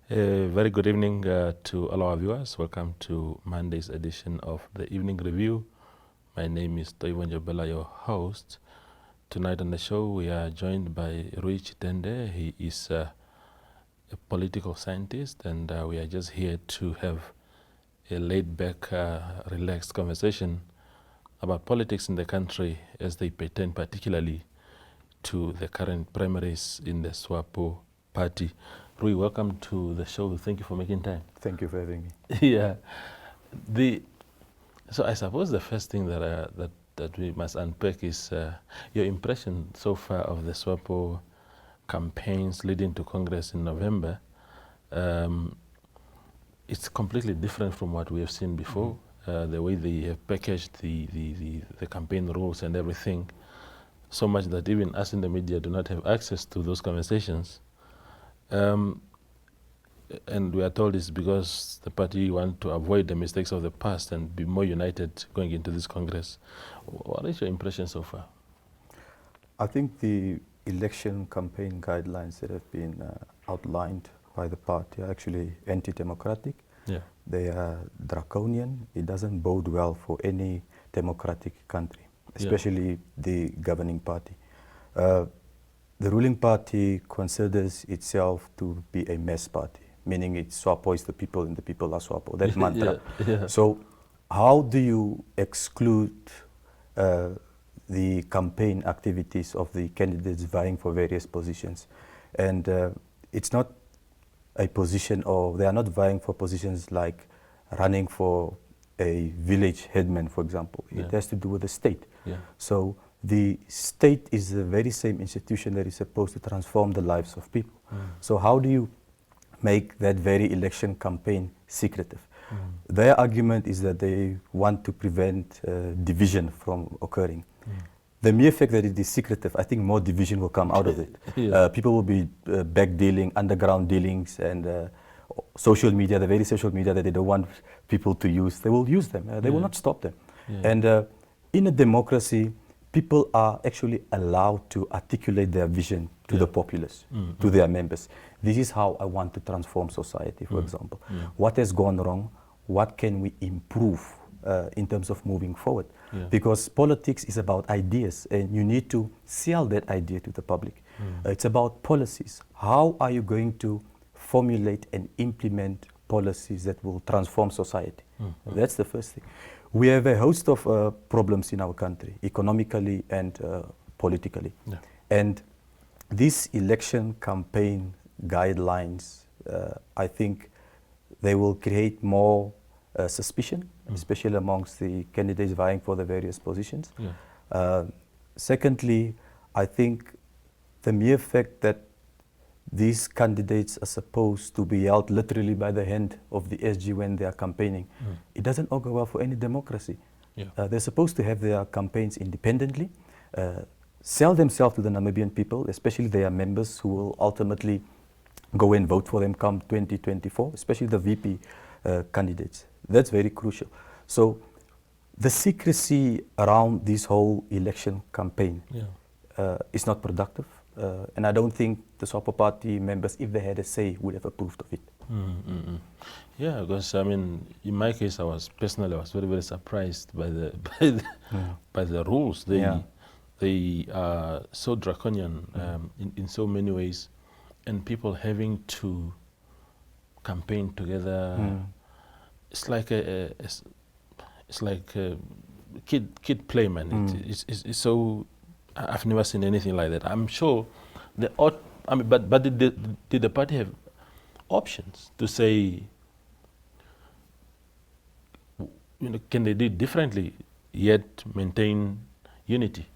A very good evening to all our viewers. Welcome to Monday's edition of the Evening Review. My name is Tyitende, your host. Tonight on the show, we are joined by Rui Tyitende. He is a political scientist, and we are just here to have a laid-back, relaxed conversation about politics in the country as they pertain particularly to the current primaries in the Swapo party. Rui, welcome to the show. Thank you for making time. Thank you for having me. Yeah. So I suppose the first thing that we must unpack is your impression so far of the Swapo campaigns leading to Congress in November. It's completely different from what we have seen before. The way they have packaged the campaign rules and everything, so much that even us in the media do not have access to those conversations. And we are told it's because the party want to avoid the mistakes of the past and be more united going into this Congress. What is your impression so far? I think the election campaign guidelines that have been outlined by the party are actually anti-democratic. Yeah. They are draconian. It doesn't bode well for any democratic country, especially the governing party. The ruling party considers itself to be a mess party, meaning it's Swapo is the people and the people are Swapo, that mantra. Yeah. So how do you exclude the campaign activities of the candidates vying for various positions? And it's not a position, or they are not vying for positions like running for a village headman, for example. It has to do with the state. Yeah. So the state is the very same institution that is supposed to transform the lives of people. So how do you make that very election campaign secretive? Their argument is that they want to prevent division from occurring. The mere fact that it is secretive, I think more division will come out of it. People will be back dealing, underground dealings, and social media, the very social media that they don't want people to use, they will use them. They will not stop them. And in a democracy, people are actually allowed to articulate their vision to the populace, to their members. This is how I want to transform society, for example. What has gone wrong? What can we improve in terms of moving forward? Because politics is about ideas, and you need to sell that idea to the public. It's about policies. How are you going to formulate and implement policies that will transform society? That's the first thing. We have a host of problems in our country, economically and politically. And these election campaign guidelines, I think they will create more suspicion, especially amongst the candidates vying for the various positions. Secondly, I think the mere fact that these candidates are supposed to be held literally by the hand of the SG when they are campaigning, it doesn't augur well for any democracy. They're supposed to have their campaigns independently, sell themselves to the Namibian people, especially their members who will ultimately go and vote for them come 2024, especially the VP candidates. That's very crucial. So the secrecy around this whole election campaign is not productive. And I don't think the Swapo party members, if they had a say, would have approved of it. Yeah, because I mean, in my case, I was very, very surprised by the rules. They are so draconian in so many ways, and people having to campaign together. It's like a kid play, man. It's so. I've never seen anything like that. I'm sure but did the party have options to say, can they do it differently yet maintain unity?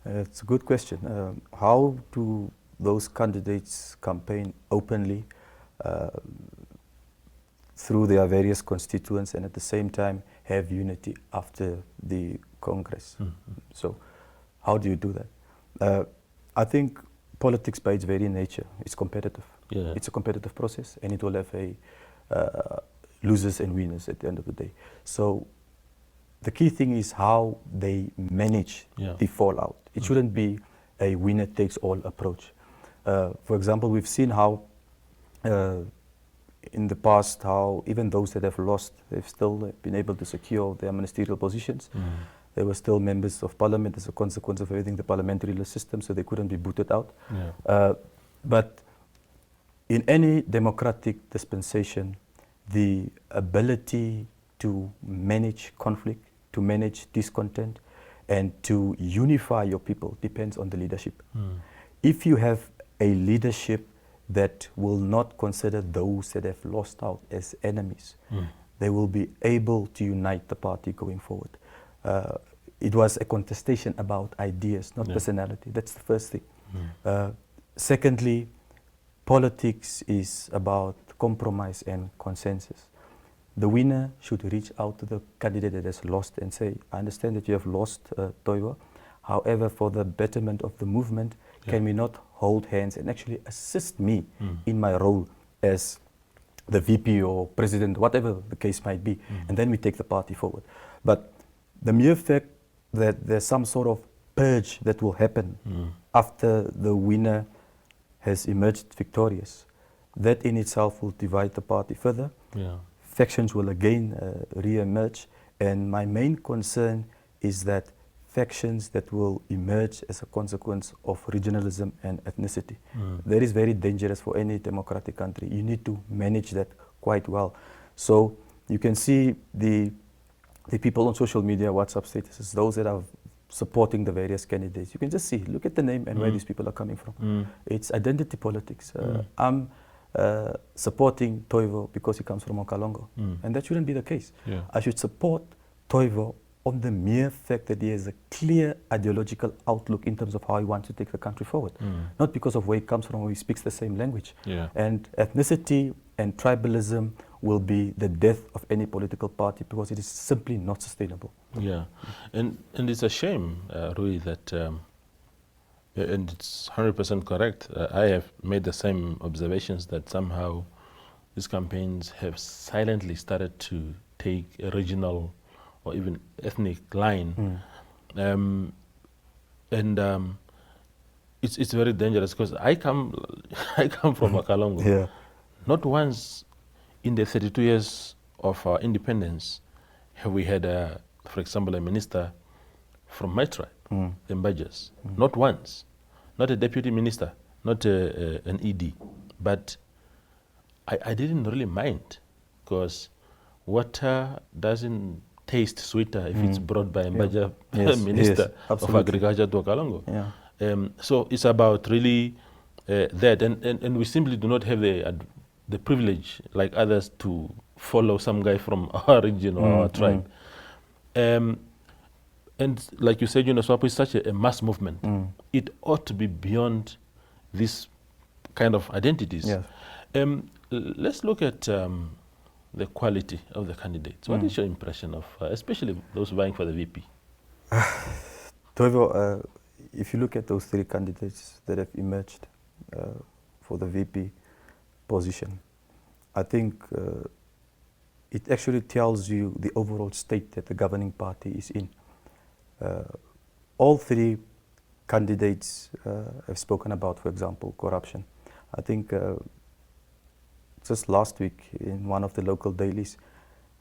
It's a good question. How do those candidates campaign openly through their various constituents and at the same time have unity after the Congress? So how do you do that? I think politics by its very nature is competitive. It's a competitive process, and it will have a losers and winners at the end of the day. So the key thing is how they manage the fallout. It shouldn't be a winner-takes-all approach. For example, we've seen how in the past how even those that have lost, they've still been able to secure their ministerial positions. They were still members of parliament as a consequence of everything, the parliamentary system, so they couldn't be booted out. But in any democratic dispensation, the ability to manage conflict, to manage discontent, and to unify your people depends on the leadership. If you have a leadership that will not consider those that have lost out as enemies, they will be able to unite the party going forward. It was a contestation about ideas, not personality. That's the first thing. Secondly, politics is about compromise and consensus. The winner should reach out to the candidate that has lost and say, I understand that you have lost, Toivo. However, for the betterment of the movement, can we not hold hands and actually assist me in my role as the VP or president, whatever the case might be, and then we take the party forward. But the mere fact that there's some sort of purge that will happen after the winner has emerged victorious, that in itself will divide the party further. Factions will again re-emerge, and my main concern is that factions that will emerge as a consequence of regionalism and ethnicity. That is very dangerous for any democratic country. You need to manage that quite well. So you can see the people on social media, WhatsApp statuses, those that are supporting the various candidates. You can just see, look at the name and where these people are coming from. It's identity politics. I'm supporting Toivo because he comes from Okalongo. And that shouldn't be the case. I should support Toivo on the mere fact that he has a clear ideological outlook in terms of how he wants to take the country forward. Not because of where he comes from or he speaks the same language. And ethnicity and tribalism will be the death of any political party because it is simply not sustainable. And it's a shame, Rui, that and it's 100% correct. I have made the same observations that somehow these campaigns have silently started to take a regional or even ethnic line. It's very dangerous because I come from Okalongo. Not once in the 32 years of our independence have we had, for example, a minister from my tribe, the Mbajas. Not once. Not a deputy minister, not an ED. But I didn't really mind because water doesn't taste sweeter if it's brought by a Mbaja minister of agriculture to Okalongo. So it's about really that, and we simply do not have the privilege like others to follow some guy from our region or our tribe. And like you said, Swapo is such a mass movement. It ought to be beyond this kind of identities. Let's look at the quality of the candidates. What is your impression of, especially those vying for the VP? Toivo, if you look at those three candidates that have emerged for the VP position, I think it actually tells you the overall state that the governing party is in. All three candidates have spoken about, for example, corruption. I think just last week in one of the local dailies,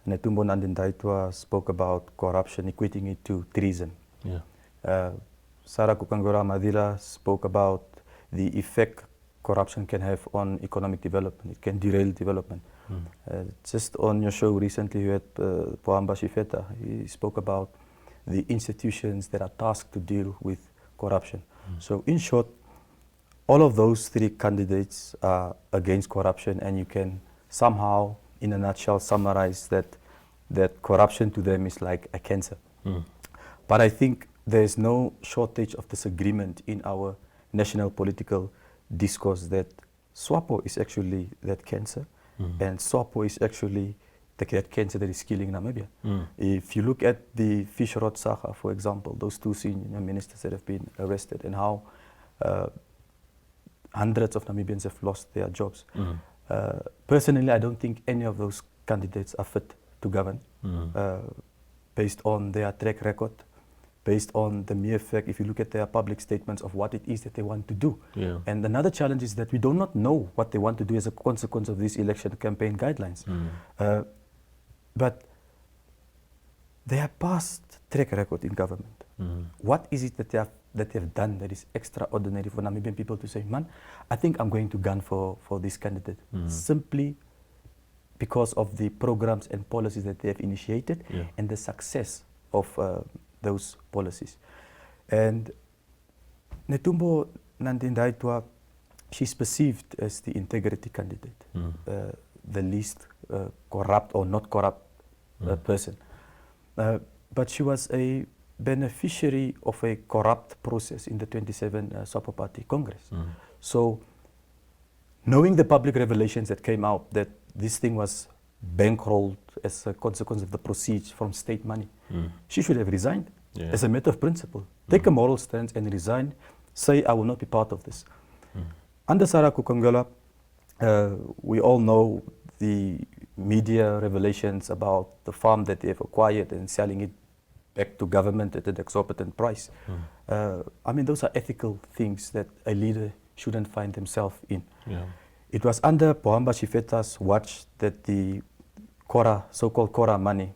Netumbo Nandi-Ndaitwah spoke about corruption, equating it to treason. Sarah Kukangora Madila spoke about the effect corruption can have on economic development. It can derail development. Just on your show recently, you had Pohamba Shifeta. He spoke about the institutions that are tasked to deal with corruption. So in short, all of those three candidates are against corruption, and you can somehow, in a nutshell, summarize that corruption to them is like a cancer. But I think there's no shortage of disagreement in our national political discourse that Swapo is actually that cancer, and Swapo is actually that cancer that is killing Namibia. If you look at the fish rot saga, for example, those two senior ministers that have been arrested and how hundreds of Namibians have lost their jobs. Personally, I don't think any of those candidates are fit to govern based on their track record, based on the mere fact, if you look at their public statements of what it is that they want to do. Yeah. And another challenge is that we do not know what they want to do as a consequence of these election campaign guidelines. But they have past track record in government. What is it that they have done that is extraordinary for Namibian people to say, man, I think I'm going to gun for this candidate, simply because of the programs and policies that they have initiated and the success of those policies. And Netumbo Nandi-Ndaitwah, she's perceived as the integrity candidate, the least corrupt or not corrupt person. But she was a beneficiary of a corrupt process in the 27 Swapo Party Congress. So, knowing the public revelations that came out that this thing was bankrolled as a consequence of the proceeds from state money, she should have resigned as a matter of principle. Take a moral stance and resign, say, I will not be part of this. Under Sarah Kukongela, we all know the media revelations about the farm that they have acquired and selling it back to government at an exorbitant price. I mean, those are ethical things that a leader shouldn't find themselves in. It was under Pohamba Shifeta's watch that the Kora, so-called Kora money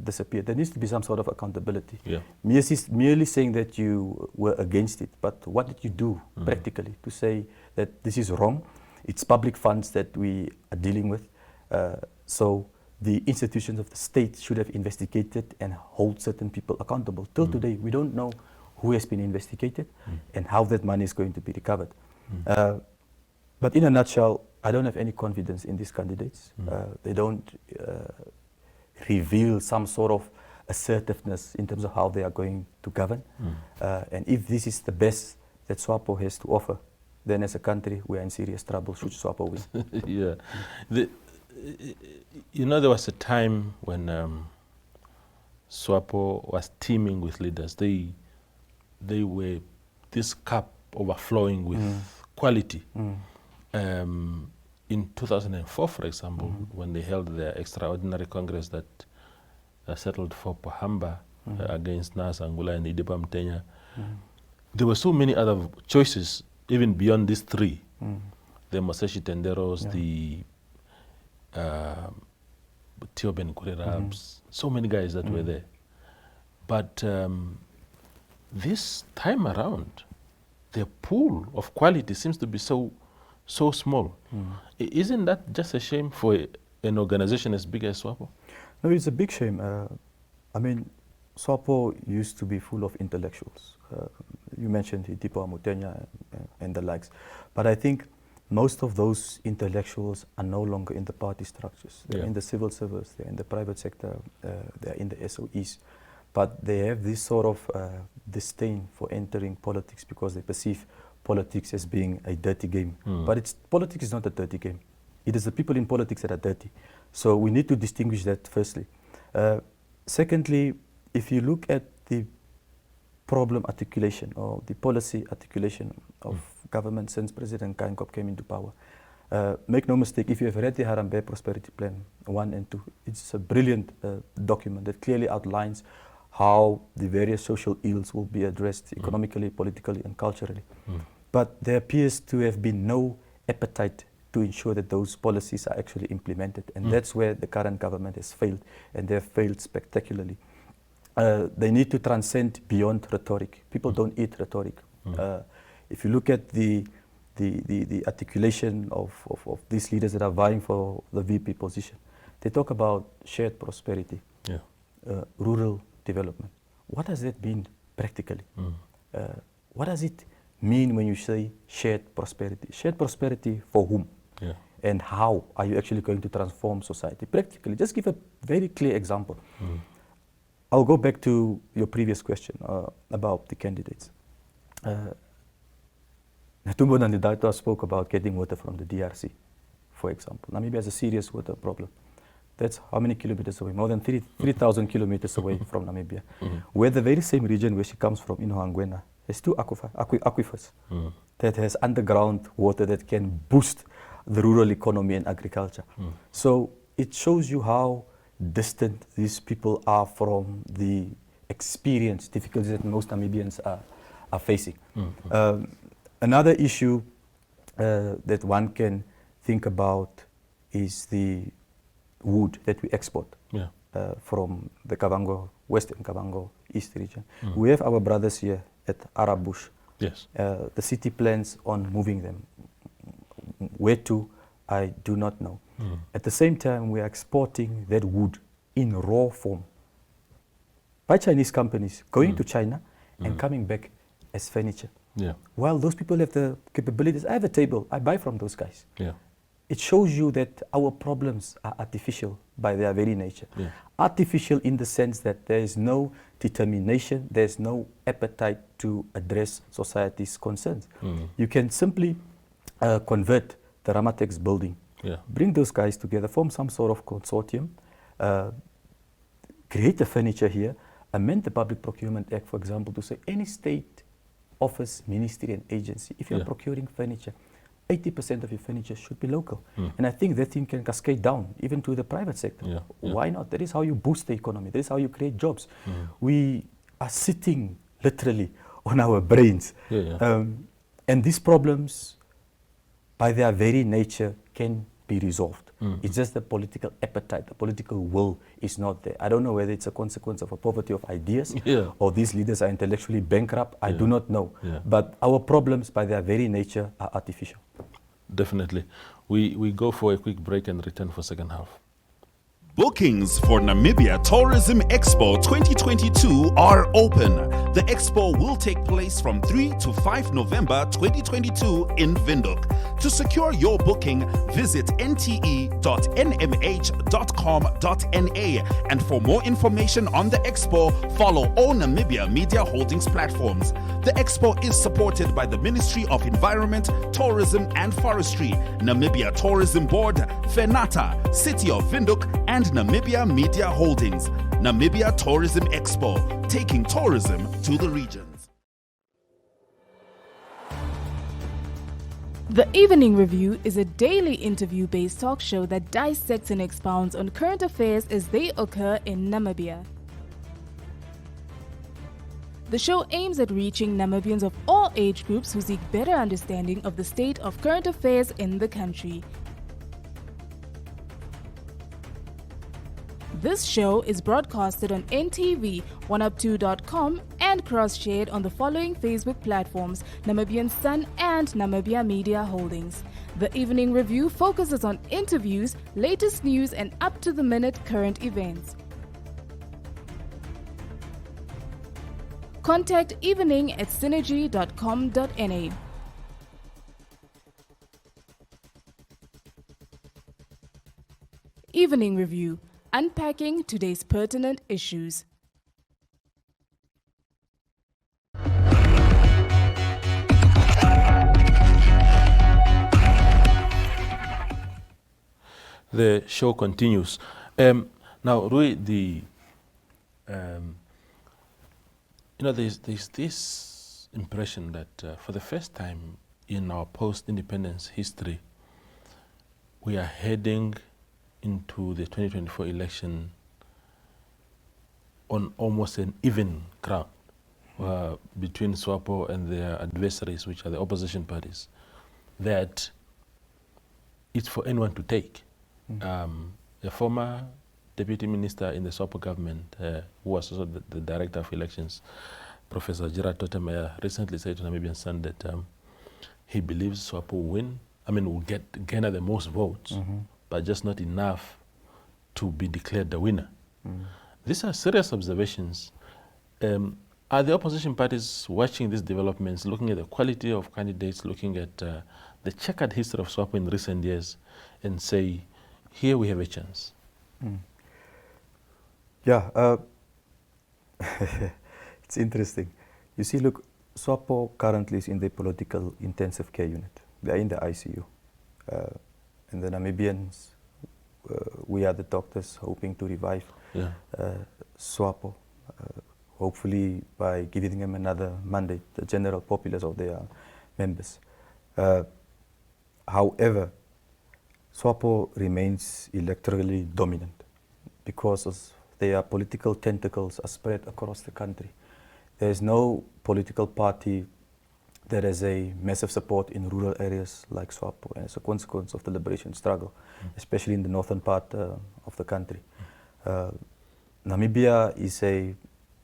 disappeared. There needs to be some sort of accountability. Merely saying that you were against it, but what did you do practically to say that this is wrong? It's public funds that we are dealing with. So the institutions of the state should have investigated and hold certain people accountable. Till today, we don't know who has been investigated and how that money is going to be recovered. But in a nutshell, I don't have any confidence in these candidates. They don't reveal some sort of assertiveness in terms of how they are going to govern. And if this is the best that Swapo has to offer, then as a country, we are in serious trouble should Swapo win. You know, there was a time when Swapo was teeming with leaders. They were this cup overflowing with quality. In 2004, for example, when they held their extraordinary congress that settled for Pohamba against Nas Angula and Idipa Mtenya, there were so many other choices, even beyond these three. The Moseshi Tenderos, the Tio Ben Kurerabs, so many guys that were there. But this time around, the pool of quality seems to be so small. Isn't that just a shame for an organization as big as Swapo? No, it's a big shame. I mean, Swapo used to be full of intellectuals. You mentioned Idipa Mutenya and the likes. But I think most of those intellectuals are no longer in the party structures. They're in the civil service, they're in the private sector, they're in the SOEs. But they have this sort of disdain for entering politics because they perceive politics as being a dirty game. But politics is not a dirty game. It is the people in politics that are dirty. So we need to distinguish that firstly. Secondly, if you look at the problem articulation or the policy articulation of government since President Kainkop came into power, make no mistake, if you have read the Harambee Prosperity Plan 1 and 2, it's a brilliant document that clearly outlines how the various social ills will be addressed economically, politically, and culturally. But there appears to have been no appetite to ensure that those policies are actually implemented. And that's where the current government has failed, and they have failed spectacularly. They need to transcend beyond rhetoric. People don't eat rhetoric. If you look at the articulation of these leaders that are vying for the VP position, they talk about shared prosperity, rural development. What does that mean practically? What does it mean when you say shared prosperity? Shared prosperity for whom? And how are you actually going to transform society? Practically, just give a very clear example. I'll go back to your previous question about the candidates. Netumbo Nandi-Ndaitwah spoke about getting water from the DRC, for example. Namibia has a serious water problem. That's how many kilometers away? More than 3,000 kilometers away from Namibia. Where the very same region where she comes from, in Ohangwena, has two aquifers that has underground water that can boost the rural economy and agriculture. So it shows you how distant these people are from the experience difficulties that most Namibians are facing. Another issue that one can think about is the wood that we export from the Kavango, Western Kavango East region. We have our brothers here at Arabush. Yes. The city plans on moving them. Where to, I do not know. At the same time, we are exporting that wood in raw form by Chinese companies going to China and coming back as furniture. Yeah. While those people have the capabilities, I have a table, I buy from those guys. Yeah. It shows you that our problems are artificial by their very nature. Yeah. Artificial in the sense that there is no determination, there's no appetite to address society's concerns. You can simply convert the Ramatex building, bring those guys together, form some sort of consortium, create the furniture here, amend the Public Procurement Act, for example, to say any state office, ministry and agency, if you're procuring furniture, 80% of your furniture should be local. And I think that thing can cascade down even to the private sector. Why not? That is how you boost the economy. That is how you create jobs. We are sitting literally on our brains. And these problems, by their very nature, can be resolved. It's just the political appetite, the political will is not there. I don't know whether it's a consequence of a poverty of ideas or these leaders are intellectually bankrupt. I do not know. But our problems, by their very nature, are artificial. Definitely. We go for a quick break and return for second half. Bookings for Namibia Tourism Expo 2022 are open. The expo will take place from 3 to 5 November 2022 in Windhoek. To secure your booking, visit nte.nmh.com.na. And for more information on the expo, follow all Namibia Media Holdings platforms. The expo is supported by the Ministry of Environment, Tourism and Forestry, Namibia Tourism Board, FENATA, City of Windhoek, and Namibia Media Holdings. Namibia Tourism Expo, taking tourism to the regions. The Evening Review is a daily interview-based talk show that dissects and expounds on current affairs as they occur in Namibia. The show aims at reaching Namibians of all age groups who seek better understanding of the state of current affairs in the country. This show is broadcasted on NTV, 1up2.com and cross-shared on the following Facebook platforms, Namibian Sun and Namibia Media Holdings. The Evening Review focuses on interviews, latest news and up-to-the-minute current events. Contact evening at synergy.com.na. Evening Review, unpacking today's pertinent issues. The show continues. Now, Rui, there's this impression that for the first time in our post-independence history, we are heading into the 2024 election on almost an even ground between Swapo and their adversaries, which are the opposition parties, that it's for anyone to take. A former deputy minister in the Swapo government, who was also the director of elections, Professor Gerard Totemeyer, recently said to Namibian Sun that he believes Swapo will garner the most votes, but just not enough to be declared the winner. These are serious observations. Are the opposition parties watching these developments, looking at the quality of candidates, looking at the checkered history of Swapo in recent years, and say, here we have a chance? Yeah, it's interesting. You see, look, Swapo currently is in the political intensive care unit. They're in the ICU. And the Namibians, we are the doctors hoping to revive Swapo, hopefully by giving them another mandate, the general populace of their members. However, Swapo remains electorally dominant because of their political tentacles are spread across the country. There's no political party that has a massive support in rural areas like Swapo as a consequence of the liberation struggle, especially in the northern part of the country. Namibia is a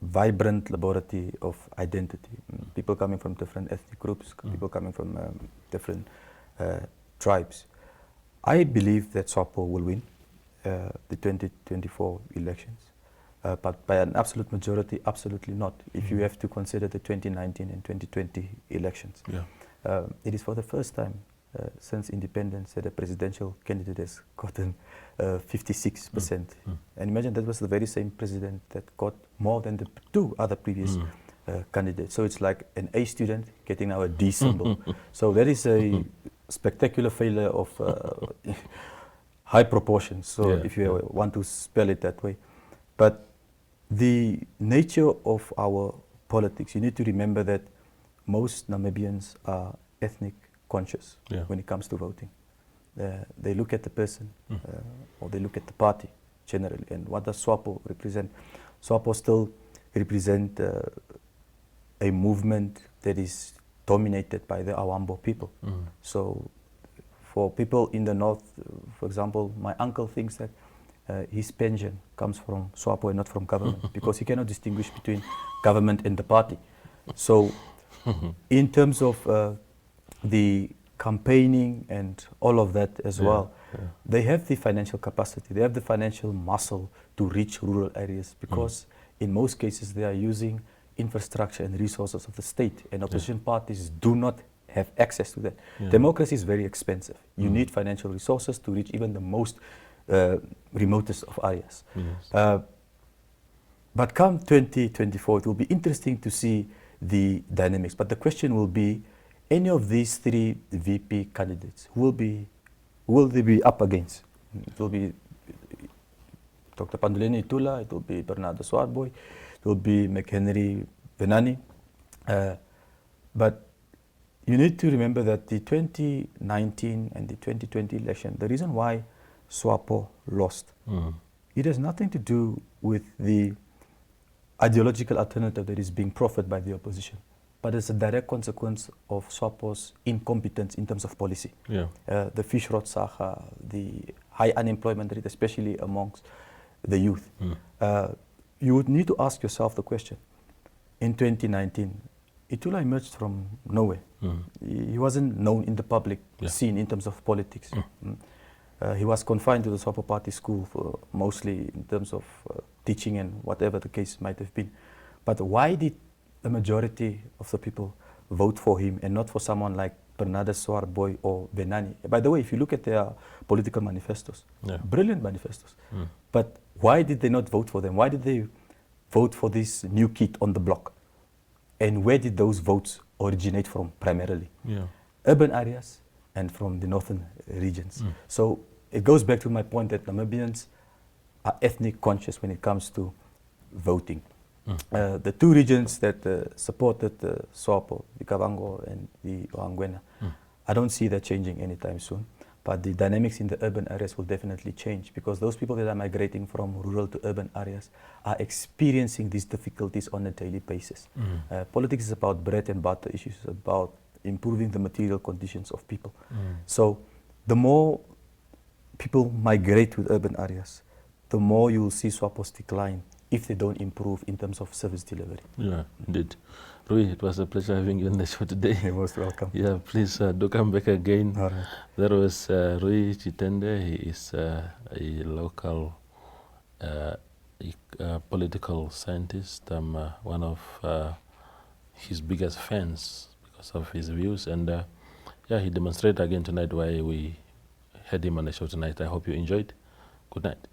vibrant laboratory of identity. People coming from different ethnic groups, people coming from different tribes. I believe that Swapo will win the 2024 elections, but by an absolute majority, absolutely not. If you have to consider the 2019 and 2020 elections. Yeah. It is for the first time since independence that a presidential candidate has gotten 56%. And imagine that was the very same president that got more than the two other previous candidates. So it's like an A student getting now a D symbol. So that is a spectacular failure of high proportions. So if you want to spell it that way. But the nature of our politics, you need to remember that most Namibians are ethnic conscious when it comes to voting. They look at the person or they look at the party generally. And what does Swapo represent? Swapo still represent a movement that is dominated by the Awambo people. So for people in the north, for example, my uncle thinks that his pension comes from Swapo and not from government because he cannot distinguish between government and the party. So in terms of the campaigning and all of that as well, they have the financial capacity, they have the financial muscle to reach rural areas because in most cases they are using infrastructure and resources of the state, and opposition parties do not have access to that. Democracy is very expensive. You need financial resources to reach even the most remotest of areas. But come 2024, it will be interesting to see the dynamics. But the question will be, any of these three VP candidates will they be up against? It will be Dr. Panduleni Itula, it will be Bernardo Swartboy, it will be McHenry Benani. But you need to remember that the 2019 and the 2020 election, the reason why Swapo lost, it has nothing to do with the ideological alternative that is being proffered by the opposition, but it's a direct consequence of Swapo's incompetence in terms of policy. The fish rot saga, the high unemployment rate, especially amongst the youth. You would need to ask yourself the question, in 2019, Itula emerged from nowhere. He wasn't known in the public scene in terms of politics. He was confined to the Swapo Party school for mostly in terms of teaching and whatever the case might have been. But why did the majority of the people vote for him and not for someone like Bernardo Swartboy or Benani? By the way, if you look at their political manifestos, brilliant manifestos. But why did they not vote for them? Why did they vote for this new kid on the block? And where did those votes originate from primarily? Urban areas and from the northern regions. So it goes back to my point that Namibians are ethnic conscious when it comes to voting. The two regions that supported Swapo, the Kavango and the Oangwena, I don't see that changing anytime soon. But the dynamics in the urban areas will definitely change because those people that are migrating from rural to urban areas are experiencing these difficulties on a daily basis. Politics is about bread and butter issues, about improving the material conditions of people. So the more people migrate to urban areas, the more you will see Swapos decline if they don't improve in terms of service delivery. Yeah, indeed. Rui, it was a pleasure having you on the show today. You're most welcome. Yeah, please do come back again. All right. There was Rui Tyitende. He is a local political scientist. I'm one of his biggest fans because of his views. And yeah, he demonstrated again tonight why we had him on the show tonight. I hope you enjoyed. Good night.